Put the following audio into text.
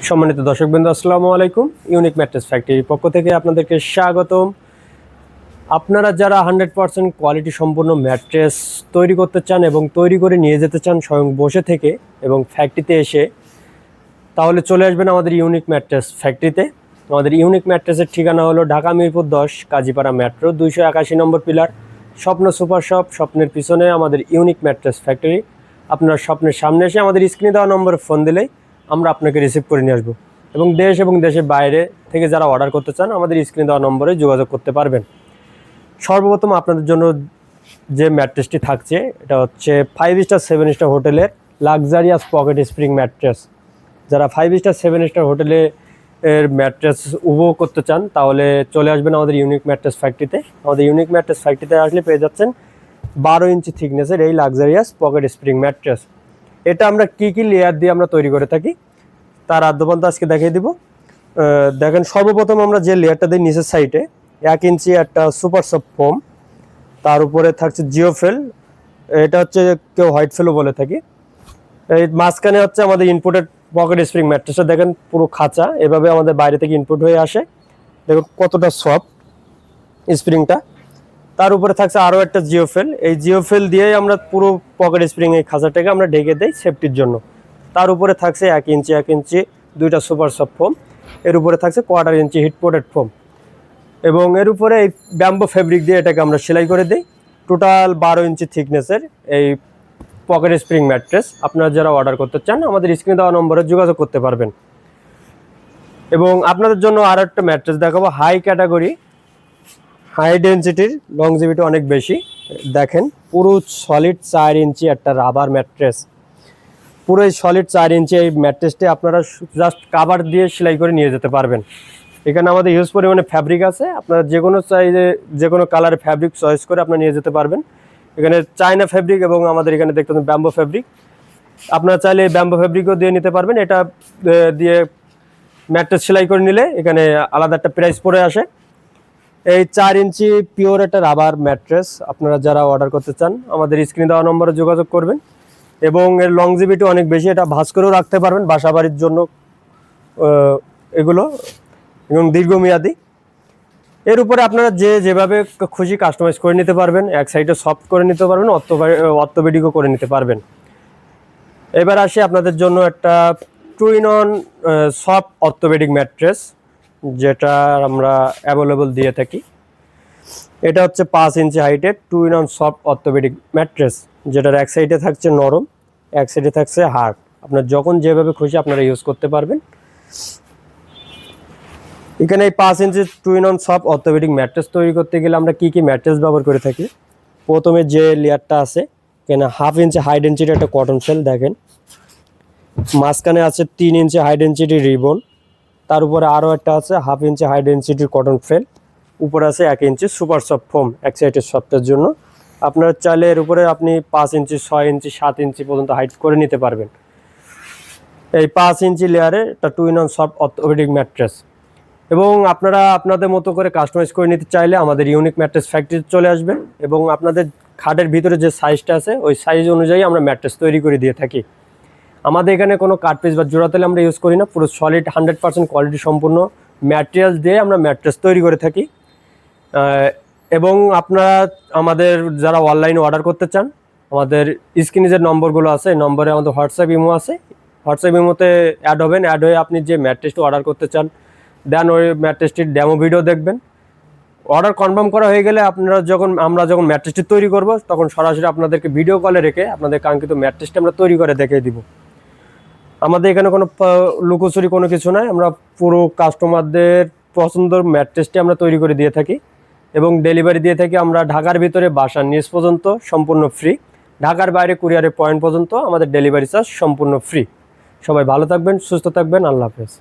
সম্মানিত দর্শকবৃন্দ, আসসালামু আলাইকুম। ইউনিক ম্যাট্রেস ফ্যাক্টরির পক্ষ থেকে আপনাদেরকে স্বাগতম। আপনারা যারা 100% কোয়ালিটি সম্পন্ন ম্যাট্রেস তৈরি করতে চান এবং তৈরি করে নিয়ে যেতে চান স্বয়ং বসে থেকে এবং ফ্যাক্টরিতে এসে, তাহলে চলে আসবেন আমাদের ইউনিক ম্যাট্রেস ফ্যাক্টরিতে। আমাদের ইউনিক ম্যাট্রেসের ঠিকানা হলো ঢাকা মিরপুর 10 কাজীপাড়া মেট্রো 281 নম্বর পিলার, স্বপ্ন সুপার শপ। স্বপ্নের পিছনে আমাদের ইউনিক ম্যাট্রেস ফ্যাক্টরি। আপনার স্বপ্নের সামনে এসে আমাদের স্ক্রিনে দেওয়া নম্বরে ফোন দিলেই আমরা আপনাকে রিসিভ করে নিয়ে আসবো। এবং দেশ এবং দেশের বাইরে থেকে যারা অর্ডার করতে চান আমাদের স্ক্রিনে দেওয়া নম্বরে যোগাযোগ করতে পারবেন। সর্বপ্রথম আপনাদের জন্য যে ম্যাট্রেসটি থাকছে এটা হচ্ছে 5 স্টার 7 স্টার হোটেলের লাক্সারিয়াস পকেট স্প্রিং ম্যাট্রেস। যারা 5 স্টার 7 স্টার হোটেলে ম্যাট্রেস উপভোগ করতে চান তাহলে চলে আসবেন আমাদের ইউনিক ম্যাট্রেস ফ্যাক্টরিতে। আমাদের ইউনিক ম্যাট্রেস ফ্যাক্টরিতে আসলে পেয়ে যাচ্ছেন 12 ইঞ্চি থিকনেসের এই লাক্সারিয়াস পকেট স্প্রিং ম্যাট্রেস। এটা আমরা কী লেয়ার দিয়ে আমরা তৈরি করে থাকি তার আদ্যপান্ত আজকে দেখিয়ে দিব। দেখেন, সর্বপ্রথম আমরা যে লেয়ারটা দিই নিচের সাইডে 1 ইঞ্চি একটা সুপার সফট ফোম, তার উপরে থাকছে জিওফেল, এটা হচ্ছে কেউ হোয়াইট ফেলও বলে থাকি। এই মাঝখানে হচ্ছে আমাদের ইনপুটেড পকেট স্প্রিং ম্যাট্রেসটা। দেখেন পুরো খাঁচা এভাবে আমাদের বাইরে থেকে ইনপুট হয়ে আসে। দেখুন কতটা সফট স্প্রিংটা। তার উপরে থাকছে আরও একটা জিওফেল। এই জিওফেল দিয়েই আমরা পুরো পকেট স্প্রিং এই খাঁচাটাকে আমরা ঢেকে দেই সেফটির জন্য। তার উপরে থাকছে 1 ইঞ্চি দুইটা সুপার সফট ফোম। এর উপরে থাকছে 1/4 ইঞ্চি হিট কোটেড ফোম এবং এর উপরে এই ব্যাম্বো ফেব্রিক দিয়ে এটাকে আমরা সেলাই করে দিই। টোটাল 12 ইঞ্চি থিকনেসের এই পকেট স্প্রিং ম্যাট্রেস আপনারা যারা অর্ডার করতে চান আমাদের স্ক্রিনে দেওয়া নম্বরে যোগাযোগ করতে পারবেন। এবং আপনাদের জন্য আরও একটা ম্যাট্রেস দেখাবো, হাই ক্যাটাগরি, হাই ডেনসিটির, লংজিভিটি অনেক বেশি। দেখেন পুরো সলিড 4 ইঞ্চি একটা রাবার ম্যাট্রেস। পুরো এই সলিড 4 ইঞ্চি এই ম্যাট্রেসটি আপনারা জাস্ট কাভার দিয়ে সেলাই করে নিয়ে যেতে পারবেন। এখানে আমাদের হিউজ পরিমাণে ফ্যাব্রিক আছে, আপনারা যে কোনো সাইজে যে কোনো কালারের ফ্যাব্রিক চয়েস করে আপনারা নিয়ে যেতে পারবেন। এখানে চায়না ফ্যাব্রিক এবং আমাদের এখানে দেখতে পাচ্ছেন ব্যাম্বো ফ্যাব্রিক। আপনারা চাইলে ব্যাম্বো ফ্যাব্রিকও দিয়ে নিতে পারবেন। এটা দিয়ে ম্যাট্রেস সেলাই করে নিলে এখানে আলাদা একটা প্রাইস পড়ে আসে। এই 4 ইঞ্চি পিওর একটা রাবার ম্যাট্রেস আপনারা যারা অর্ডার করতে চান আমাদের স্ক্রিনে দেওয়া নম্বরে যোগাযোগ করবেন। এবং এর লংজিভিটি অনেক বেশি, এটা ভাঁজ করেও রাখতে পারবেন বাসা বাড়ির জন্য এগুলো, এবং দীর্ঘমেয়াদী। এর উপরে আপনারা যেভাবে খুশি কাস্টমাইজ করে নিতে পারবেন। এক সাইডে সফট করে নিতে পারবেন, অর্থোপেডিকও করে নিতে পারবেন। এবার আসি আপনাদের জন্য একটা 2-in-1 সফট অর্থোপেডিক ম্যাট্রেস যেটা আমরা অ্যাভেলেবল দিয়ে থাকি। এটা হচ্ছে 5 ইঞ্চি হাইটের 2-in-1 সফট অর্থোপেডিক ম্যাট্রেস, যেটার এক সাইডে থাকছে নরম, এক সাইডে থাকছে হার্ড। আপনার যখন যেভাবে খুশি আপনারা ইউজ করতে পারবেন। এখানে এই 5 ইঞ্চি 2-in-1 সফট অর্থোপেডিক ম্যাট্রেস তৈরি করতে গেলে আমরা কী ম্যাট্রেস ব্যবহার করে থাকি। প্রথমে যে লেয়ারটা আছে এখানে 1/2 ইঞ্চি হাই ডেনসিটি একটা কটন সেল, দেখেন মাঝখানে আছে 3 ইঞ্চি হাই ডেনসিটি রিবন, তার উপরে আরও একটা আছে 1/2 ইঞ্চি হাই ডেনসিটির কটন ফেল, উপরে আছে 1 ইঞ্চি সুপার সফট ফোম এক সাইডের সফটের জন্য। আপনারা চাইলে এর উপরে আপনি 5 ইঞ্চি 6 ইঞ্চি 7 ইঞ্চি পর্যন্ত হাইট করে নিতে পারবেন। এই 5 ইঞ্চি লেয়ারে একটা 2-in-1 সফট অর্থোপেডিক ম্যাট্রেস। এবং আপনারা আপনাদের মতো করে কাস্টমাইজ করে নিতে চাইলে আমাদের ইউনিক ম্যাট্রেস ফ্যাক্টরিতে চলে আসবেন এবং আপনাদের খাটের ভিতরে যে সাইজটা আছে ওই সাইজ অনুযায়ী আমরা ম্যাট্রেস তৈরি করে দিয়ে থাকি। আমাদের এখানে কোনো কাট পিস বা জোড়া তেল আমরা ইউজ করি না, পুরো সলিড 100% কোয়ালিটি সম্পূর্ণ ম্যাটেরিয়ালস দিয়ে আমরা ম্যাট্রেস তৈরি করে থাকি। এবং আপনারা আমাদের যারা অনলাইনে অর্ডার করতে চান আমাদের স্ক্রিনে যে নম্বরগুলো আছে এই নম্বরে আমাদের হোয়াটসঅ্যাপ ইমো আছে। হোয়াটসঅ্যাপ ইমোতে অ্যাড হবেন, অ্যাড হয়ে আপনি যে ম্যাট্রেসটি অর্ডার করতে চান দেন ওই ম্যাট্রেসটির ডেমো ভিডিও দেখবেন। অর্ডার কনফার্ম করা হয়ে গেলে আমরা যখন ম্যাট্রেসটি তৈরি করব তখন সরাসরি আপনাদেরকে ভিডিও কলে রেখে আপনাদের কাঙ্ক্ষিত ম্যাট্রেসটি আমরা তৈরি করে দেখিয়ে দিব। আমাদের এখানে কোনো লুকোচুরি কোনো কিছু নাই, আমরা পুরো কাস্টমারদের পছন্দের ম্যাট্রেসটি আমরা তৈরি করে দিয়ে থাকি এবং ডেলিভারি দিয়ে থাকি আমরা ঢাকার ভিতরে বাসার নিচ পর্যন্ত সম্পূর্ণ ফ্রি, ঢাকার বাইরে কুরিয়ারের পয়েন্ট পর্যন্ত আমাদের ডেলিভারি চার্জ সম্পূর্ণ ফ্রি। সবাই ভালো থাকবেন, সুস্থ থাকবেন, আল্লাহ হাফেজ।